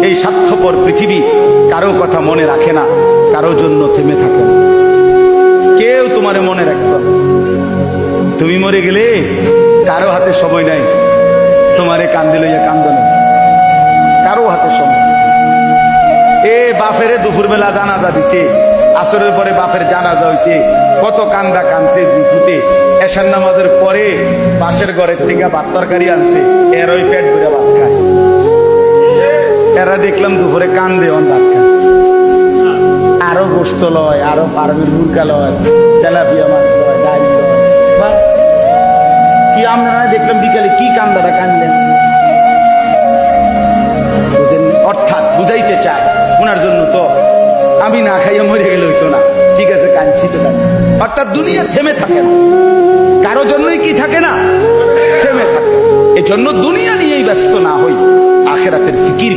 এই স্বার্থপর পৃথিবী কারো কথা মনে রাখে না, কারো জন্য থেমে থাকে না, কেউ তোমারে মনে রাখত না। তুমি মরে গেলে কারো হাতে সময় নাই তোমারে কান্দে লইয়া কান্দন, কারো হাতে সময়। এ বাপেরে দুপুর বেলা জানাজা দিছে, আসরের পরে বাপের জানাজা হইছে, কত কান্দা কানছে জিফুতে। এশার নামাজের পরে পাশের ঘরের থেকে ভাত তরকারি আনছে, এর ওই পেট ভরে ভাত খায়। এরা দেখলাম দুপুরে কান্দে অন ভাত খায়, আরো গোস্ত লয়, আরো ফার্মের মুরগা লয়, তেলাপিয়া মাছ লয়, ডাইল লয়। কি আপনারা দেখলাম বিকালে কি কান্দাটা কান্দেন, অর্থাৎ বুঝাইতে চায় ওনার জন্য তো আমি না খাইয়া মরে গেলে হইতো না, ঠিক আছে কাঁদছি তো কাঁদছি। অর্থাৎ দুনিয়া থেমে থাকে না, কারো জন্যই কি থাকে না, থেমে থাকে। এজন্য দুনিয়া নিয়েই ব্যস্ত না হই, আখিরাতের ফিকির